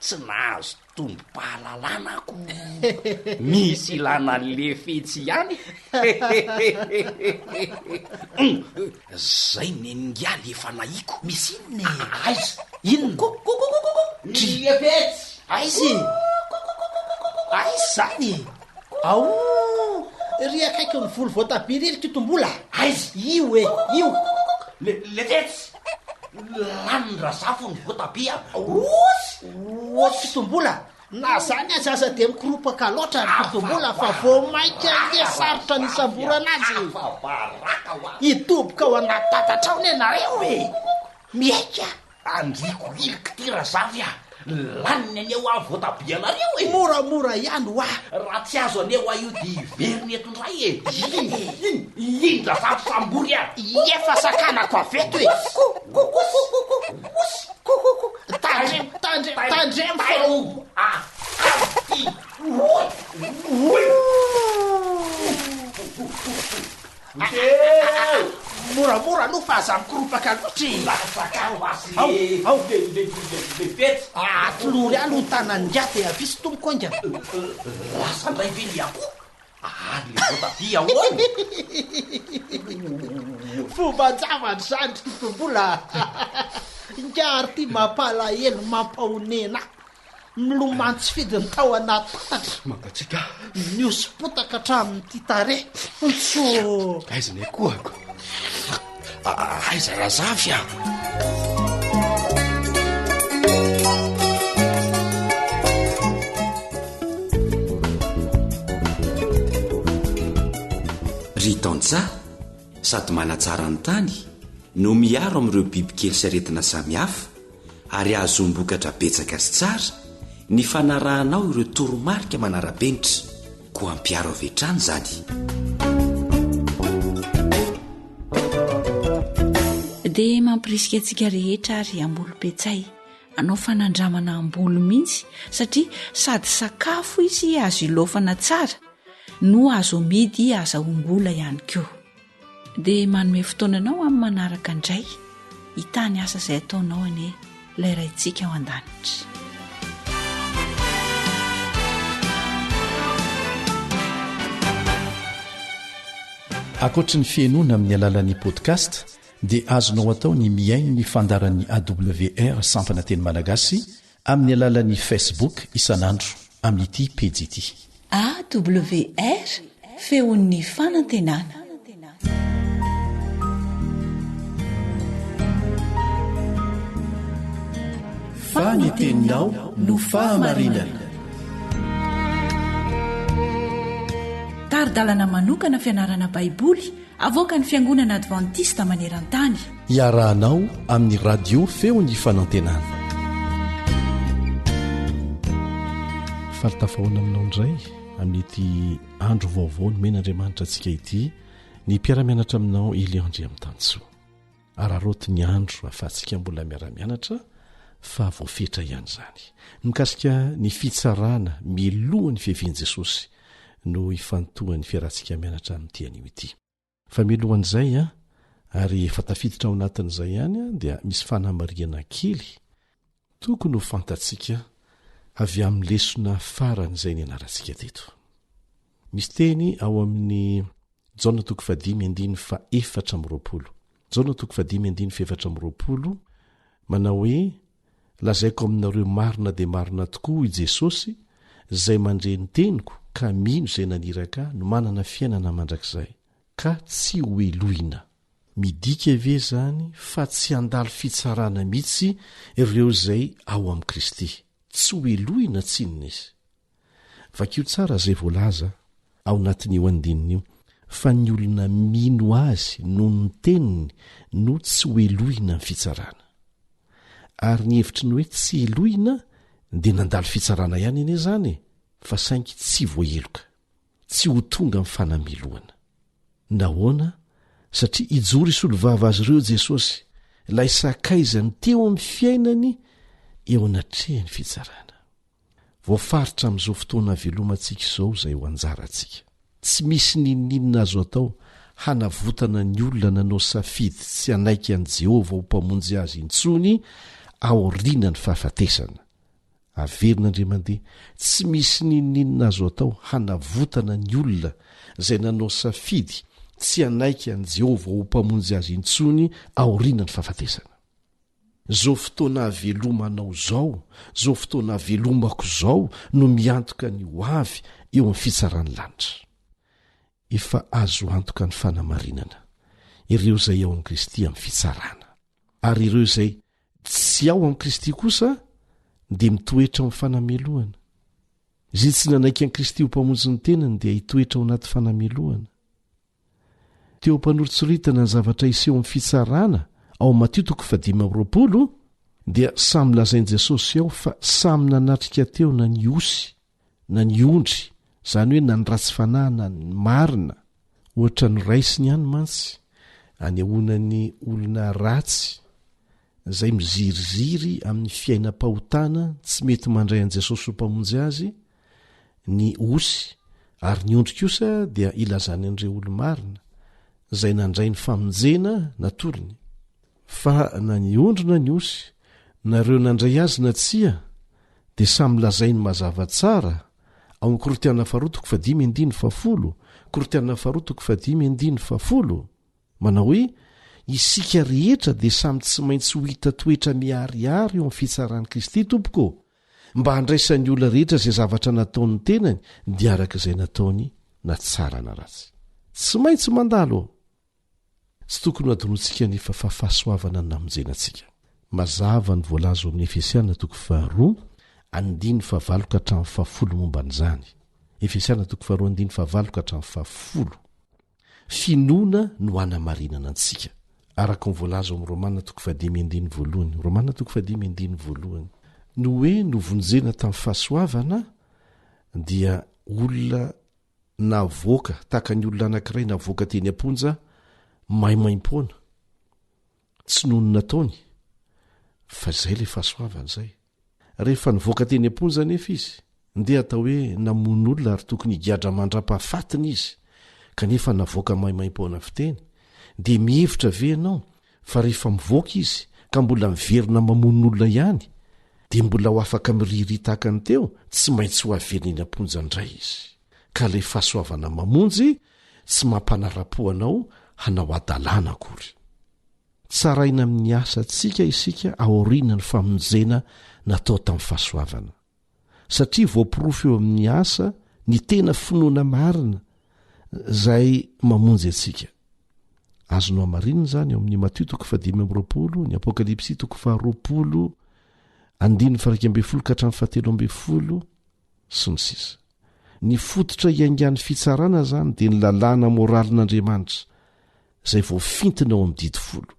tsy nahazo tombo-pahalalanako misy ilana le fetsy ihany zay nenyngaly efa naiko misy inony aiza inona le fetsy aizy aizy zany ao ry akaiky ny volo voatabirerika tombola aizy io io le fetsy lany raha zafo ny voatabia ohatsy tombola na zany azy aza de mikoropaka loatra ny tombola fa vo mainka le sarotra ny samborana azy itoboka ao anaty tatatrao ny anareo miaika andriko ilika ty raha zavy laniny aneo a voatabianareo moramora ihany ho raha tsy azo aneo a io di iveriny etondray indra zafo sambory efa sakanako aveto moramora aloha fa aza mikoropaka loatry alory alo tanany ngaty avisy tomoko anga lasa ndray vely ako le voatabia fomba javatra zany tombola ngary ty mampalahelo mampahonena milomantsy fidiny tao anaty tatatra magatsika niosipotaka hatramin'ny ty tare so aiza ny akoako aiza raha zavy fataonja sady manatsara ny tany no miaro amin'ireo bibikely sy aretina samihafa ary ahazombokatra betsaka sy tsara ny fanarahanao ireo toromarika manara-penitra koa ampiaro avetrany zany. dia mampirisika antsika rehetra ary ambolo-petsay anao fanandramana ambolo mihitsy satria sady sakafo izy azo ilofana tsara no azo midy azaombola ihany koa. dia manome fotoananao amin'ny manaraka indray hitany asa izay ataonao ane ilay raintsika ao an-danitra. akoatra ny fiainoana amin'ny alalan'ni podcast dia azonao atao ny miaino ny fandaran'ny awr sampana teny malagasy amin'ny alalan'ni facebook isanandro amin'ity pejy ity awr feon'ny fanantenana. faneteninao no fahamarinana. taridalana manokana fianarana baiboly avoaka ny fiangonana advantista maneran-tany. iarahanao amin'ny radio feo ny fanantenana. falitafahoana aminao indray amin'ity andro vaovao ny men'andriamanitra antsika ity ny mpiaramianatra aminao Eliandre amin'ny Tansoa. araroty ny andro afahantsika mbola miara-mianatra fa voafetra ihany izany mikasika ny fitsarana milohan'ny fiavian'i Jesosy no ifantohan'ny fiarantsika mianatra amin'ity anio ity. fa milohan'izay ary efa tafiditra ao anatin'izay ihany dia misy fanamariana kely tokony ho fantatsika avy amin'ny lesona faran'izay ny anarantsika teto. misy teny ao amin'ny Jaona 5:4 manao hoe lazaiko aminareo marina dia marina tokoa i Jesosy izay mandreny teniko ka mino izay naniraka no manana fiainana mandrakizay ka tsy hoelohina. midika ve zany fa tsy handalo fitsarana mihitsy ireo izay ao amin'i Kristy, tsy hoelohina tsinona izy. vakio tsara izay voalaza ao anatin'io andinina io fa ny olona mino azy no ny teniny no tsy hoelohina ny fitsarana. ary ny hevitry ny hoe tsy elohina dia nandalo fitsarana ihany ene zany fa saingy tsy voaheloka, tsy ho tonga amin'ny fanamelohana. nahoana? satria ijoro isolovava azy ireo Jesosy ilay sakaizany teo amin'ny fiainany eo anatrehany fitsarana. voafaritra amin'izao fotoana velomantsika izao izay ho anjarantsika. tsy misy nininina azo atao hanavotana ny olona nanao safidy tsy anaiky an'i Jehovah ho mpamonjy azy intsony aoriana ny fahafatesana. averin'Andriamandeha tsy misy nininina azo atao hanavotana ny olona izay nanao safidy tsy anaiky an'i Jehovah ho mpamonjy azy intsony aoriana ny fahafatesana. zao fotoana havelomanao zao, zao fotoana havelomako zao no miantoka ny ho avy eo amin'ny fitsarany lanitra. efa azo antoka ny fanamarinana ireo izay ao amin'i Kristy amin'ny fitsarana, ary ireo izay tsy ao amin'i Kristy kosa dia mitoetra amin'ny fanamelohana. izay tsy nanaiky an'i Kristy ho mpamonjy ny tenany dia hitoetra ao anaty fanamelohana. teo mpanorotsoritana ny zavatra iseho amin'ny fitsarana ao Matio 5:20 dia samy lazain'i Jesosy ao fa samy nanatrika teo na ny osy na ny ondry, izany hoe na ny ratsy fanahana ny marina ohatra ny raisiny ihany mantsy anehoana ny olona ratsy izay miziriziry amin'ny fiainam-pahotana tsy mety mandray an'i Jesosy ho mpamonjy azy, ny osy ary ny ondry kosa dia ilazany an'ireo olo-marina izay nandray ny famonjena natorony. fa na ny ondry na ny osy nareo nandray azy na tsia dia samy lazainy mazava tsara ao amin'ny Korintiana 2:5-10, Korintiana 2:5-10 manao hoe isika rehetra dia samy tsy maintsy ho hita toetra miharihary eo amin'ny fitsaran'i Kristy tompoko, mba handraisan'ny olona rehetra izay zavatra nataon'ny tenany dia araka izay nataony na tsara na ratsy. tsy maintsy mandalo. tsy tokony adonontsika ny fahafahasoavana ny namonjenantsika. mazava ny voalaza amin'ny Efesiana 2:2-5 momba n'izany. Efesiana 2:2-5 finoana no anamarinana antsika araka nyvoalaza am Romana 5:1 no hoe novonjena tamin'ny fahasoavana dia olona navoaka tahaka ny olona anankiray navoaka teny amponja maimaim-poana tsy noho ny nataony fa zay le fahasoavana zay. Rehefa nivoaka teny amponja nefa izy ndeha atao hoe namon'olona ary tokony higadra mandra-pahafatiny izy kanefa navoaka maimaim-poana fiteny dia mihevitra ve ianao fa rehefa mivoaka izy ka mbola miverina mamon'olona ihany dia mbola ho afaka miriri tahaka ny teo tsy maintsy ho averina eny amponja indray izy ka le fahasoavana mamonjy tsy mampanara-poanao hanao adalàna akory. Tsaraina amin'ny asa antsika isika aoriana ny famonjena natao tamin'ny fahasoavana satria voapirofo eo amin'ny asa ny tena finoana marina zay mamonjy antsika. Azonao amarinina zany eo amin'ny Matio 5:20, ny Apokalipsy 2:20 sy ny sisa. Ny fototra iangan'ny fitsarana zany dia ny lalàna moralin'Andriamanitra zay voafintina ao amin'ny didy folo.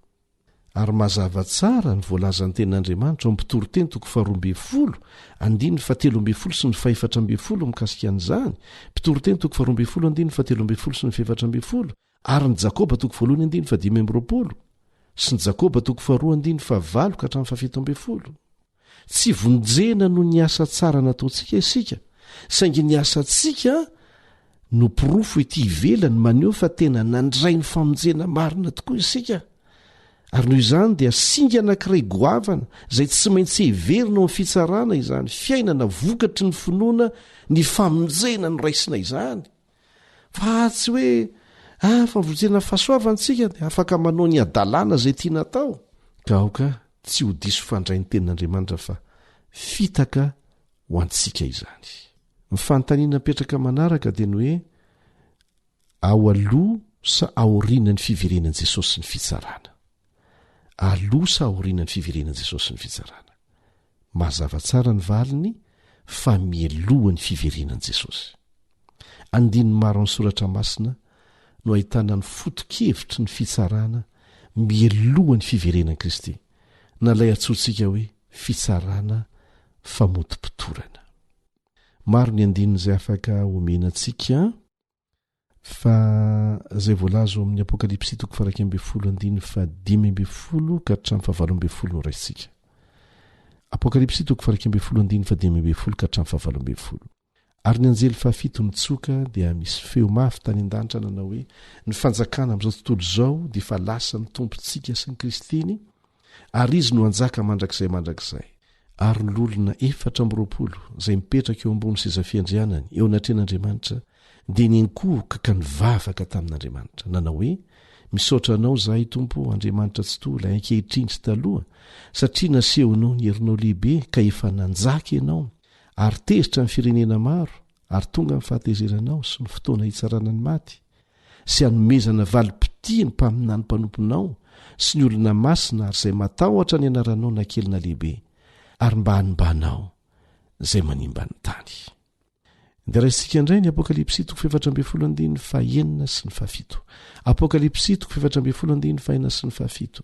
Ary mazava tsara ny voalazan'ny tenin'Andriamanitra ao amin'ny Mpitoroteny 2:17 sy ny 14 mikasika an'izany, Mpitoroteny 2:17 sy ny 14, ary ny Jakoba 1:15 sy ny Jakoba 2:9 tsy vonjena no ny asa tsara nataontsika isika, saingy ny asa tsika no pirofo ety ivelany maneho fa tena nandray ny famonjena marina tokoa isika. Ary noho izany dia singa anankiray goavana izay tsy maintsy heverina ao amin'ny fitsarana izany fiainana vokatry ny finoana ny famonjena no raisina izany. Fa tsy hoe famonjena fahasoavantsika dia afaka manao ny adalàna izay tiana atao. Ka aoka tsy ho diso fandray ny tenin'Andriamanitra fa fitaka ho antsika izany. Ny fanontaniana petraka manaraka dia ny hoe ao aloha sa aoriana ny fiverenan'i Jesosy ny fitsarana. Aloha sa aoriana ny fiverenan'i Jesosy ny fitsarana. Mazava tsara ny valiny fa mieloha ny fiverenan'i Jesosy. Andininy maro amin'ny soratra masina no ahitana ny foto-kevitry ny fitsarana mieloha ny fiverenan'i Kristy. Nalay antsointsika hoe fitsarana famoti-pitorana. Maro ny andinin'izay afaka omenantsika fa zay voalazo amin'ny Apokalipsy 1:15 ka hatramin'ny 17 raisitsika. Apokalipsy 1:15 ka hatramin'ny 17. Ary ny anjely fahafito nitsoka dia misy feo mafy tany an-danitra nanao hoe ny fanjakana amin'izao tontolo izao dia fa lasa ny tompontsika sy ny Kristiny, ary izy no anjaka mandrakizay. Ary n'olona 420 izay mipetraka eo ambony sezafiandrianany eo anatren'Andriamanitra dia nenkohoka ka nivavaka tamin'Andriamanitra nanao hoe misaotra anao zahay Tompo Andriamanitra tsy tola ankehitriny sy taloha satria nasehonao ny herinao lehibe ka efa nanjaka ianao ary tezitra ny firenena maro ary tonga amin'ny fahatezeranao sy ny fotoana hitsarana ny maty sy hanomezana valim-pitia ny mpaminany mpanomponao sy ny olona masina ary izay matahotra ny anaranao na kely na lehibe ary mba hanimbanao izay manimba ny tany. Dia raisitsika indray ny Apokalipsy 4:19 sy ny 17. Apokalipsy 4:19 sy ny 17.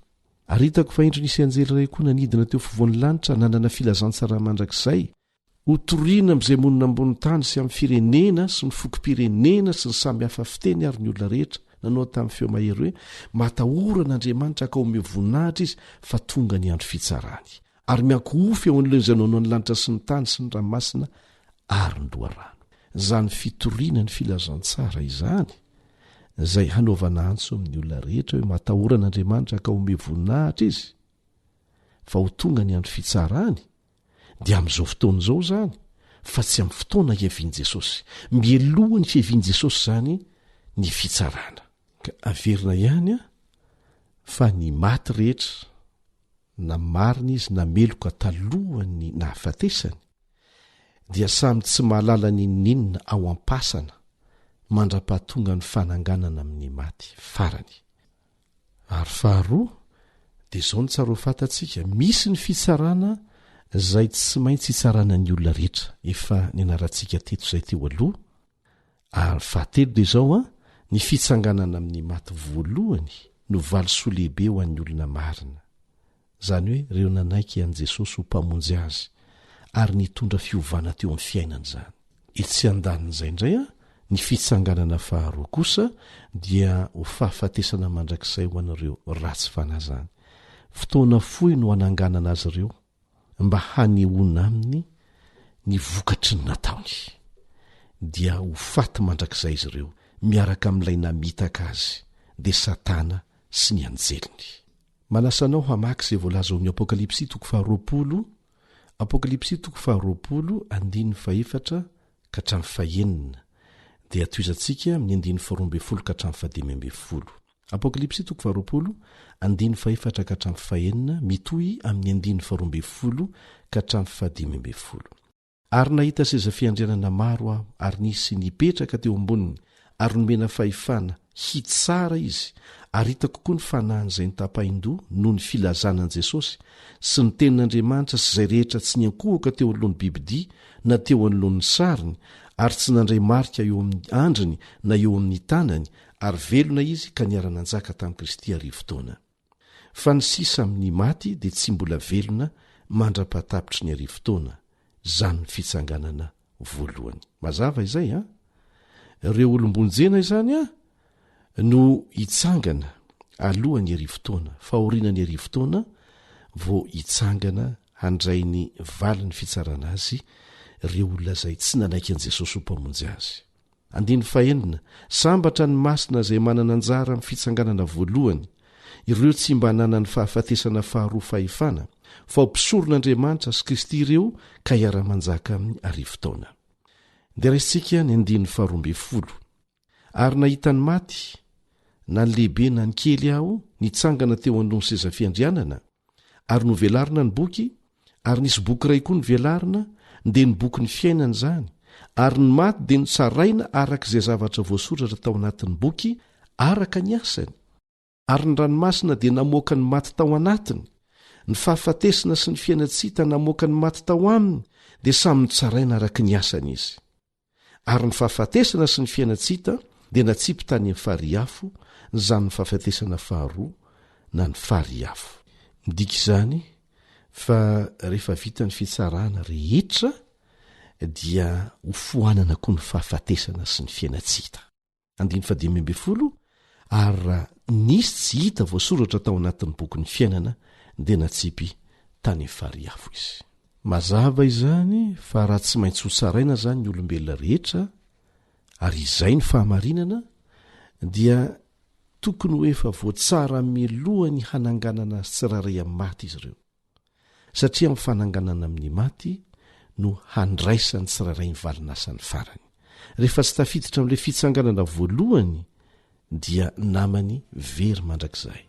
Ary hitako fa indro nisy anjely iray koa nanidina teo fovoan'ny lanitra nanana filazantsara mandrakizay ho toriana amin'izay monina ambony tany sy amin'ny firenena sy ny fokom-pirenena sy ny samy hafa fiteny ary ny olona rehetra nanao tamin'ny feo mahery hoe matahoranaN'Andriamanitra ka omeo voninahitra izy fa tonga ny andro fitsarany ary miankohofy eo an'ilay ny lanitra sy ny tany sy ny ranomasina ary ny loharano. Zany fitoriana ny filazantsara izany izay hanaovana antso amin'ny olona rehetra hoe matahoran'Andriamanitra ka omeo voninahitra izy fa ho tonga ny andro fitsarany dia amin'izao fotoana izao zany fa tsy amin'ny fotoana hiavian'i Jesosy. Mieloha ny fiavian'i Jesosy zany ny fitsarana. Ka averina ihany fa ny maty rehetra na marina izy na meloka talohany na hafatesany dia samy tsy mahalala ny ninona ao am-pasana mandra-pahatonga ny fananganana amin'ny maty farany. Ary faharoa dia izao ny tsara ho fantatsika misy ny fitsarana izay tsy maintsy hitsarana ny olona rehetra efa ny anarantsika teto izay teo aloha. Ary fahatelo dia izao ny fitsanganana amin'ny maty voalohany no valosoa lehibe ho an'ny olona marina zany hoe ireo nanaiky an' jesosy ho mpamonjy azy ary nitondra fiovana teo amin'ny fiainana zany etsy andanin'izay indray a ny fitsanganana faharoa kosa dia ho fahafatesana mandrakizay ho an'ireo ratsy fanazany fotoana fohy no hananganana azy ireo mba hanehoana aminy ny vokatry ny nataony dia ho faty mandrakizay izy ireo miaraka amin'ilay namitaka azy dia satana sy ny anjeliny manasanao hamaky izay voalaza ao amin'ny apokalipsy toko faharoapolo apokalipsy toko faharoapolo andiny faefatra ka hatramin'ny fahenina dia toizantsika amin'ny andiny faharoambe folo ka hatramin'ny fahadimy folo apokalipsy toko faharoapolo andiny faefatra ka hatramin'ny fahenina mitohy amin'ny andiny faharoambe folo ka hatramin'ny fahadimy folo ary nahita seza fiandrianana maro aho ary nisy nipetraka teo amboniny ary nomena fahefana hitsara izy ary hita kokoa ny fanahin'izay ny tapahin-doha noho ny filazanan'i Jesosy sy ny tenin'Andriamanitra sy izay rehetra tsy niankohoka teo anolohan'ny bibidia na teo anolohan'ny sariny ary tsy nandray marika eo amin'ny andriny na eo amin'ny tanany ary velona izy ka niara-nanjaka tamin'i Kristy arivo-taona fa ny sisa amin'ny maty dia tsy mbola velona mandra-patapitry ny arivo-taona zany ny fitsanganana voalohany mazava izay a ireo olombonjena izany a no hitsangana alohan'ny arivo-taona fahorianany arivo-taona vo hitsangana handray ny vali ny fitsarana azy ireo olona izay tsy nanaiky an' Jesosy ho mpamonjy azy andiny fahenina sambatra ny masina izay manana anjara amin'ny fitsanganana voalohany ireo tsy mba hanana ny fahafatesana faharoa fahefana fa ho mpisoron'Andriamanitra sy Kristy ireo ka hiara-manjaka amin'ny arivo-taona dia raisitsika ny andiny faharoambe folo ary nahita ny maty na ny lehibe na ny kely aho nitsangana teo anolony seza fiandrianana ary novelarina ny boky ary nisy boky iray koa novelarina dia ny boky ny fiainana izany ary ny maty dia notsaraina araka izay zavatra voasoratra tao anatin'ny boky araka ny asany ary ny ranomasina dia namoaka ny maty tao anatiny ny fahafatesina sy ny fiainatsita namoaka ny maty tao aminy dia samy notsaraina araka ny asany izy ary ny fahafatesana sy ny fiainatsita dia natsipy tany amin'ny fariafo zany ny fahafatesana faharoa na ny fariafo midika izany fa rehefa vita ny fitsarana rehetra dia ho foanana koa ny fahafatesana sy ny fiainatsita andiny fahadimy folo ary raha nisy tsy hita voasoratra tao anatin'ny boky ny fiainana dia natsipy tany amin'ny fariafo izy mazava izany fa raha tsy maintsy ho saraina zany ny olombelona rehetra ary izay ny fahamarinana dia tokony ho efa voatsara milohany hananganana azy tsiraray amin'ny maty izy ireo satria amin'ny fananganana amin'ny maty no handraisany tsiraray ny valinasany farany rehefa tsy tafiditra amin'ilay fitsanganana voalohany dia namany very mandrakizay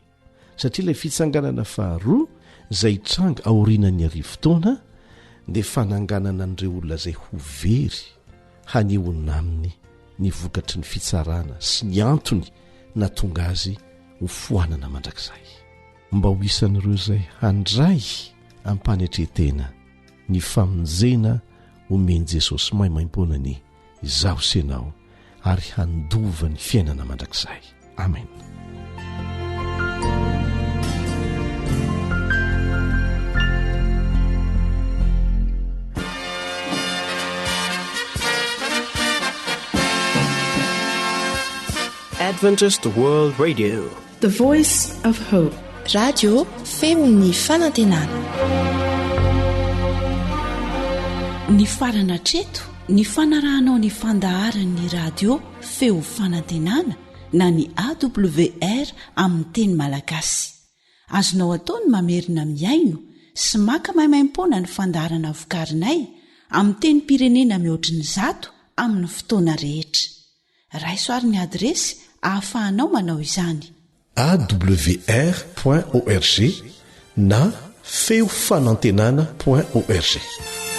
satria ilay fitsanganana faharoa izay tranga aorianany arivo-taona dia fananganana an'ireo olona izay ho very hanehoana aminy ny vokatry ny fitsarana sy ny antony na tonga azy ho foanana mandrakizay mba ho isan'ireo izay handray ampanetretena ny famonjena omeny Jesosy maimaimpona-ny izaho senao ary handova ny fiainana mandrakizay amen Adventist World Radio, the voice of hope. Radio feony fanantenana. Ny farana treto, ny fanarahanao ny fandaharan'ny radio feo fanantenana na ny AWR amin'ny teny malagasy. Azonao atao ny mamerina miaino sy maka maimaimpona ny fandaharana vokarinay amin'ny teny pirenena mihoatriny 100 amin'ny fotoana rehetra. Raisoaryn'ny adresy ahafahanao manao izany. awr.org na feofanantenana.org.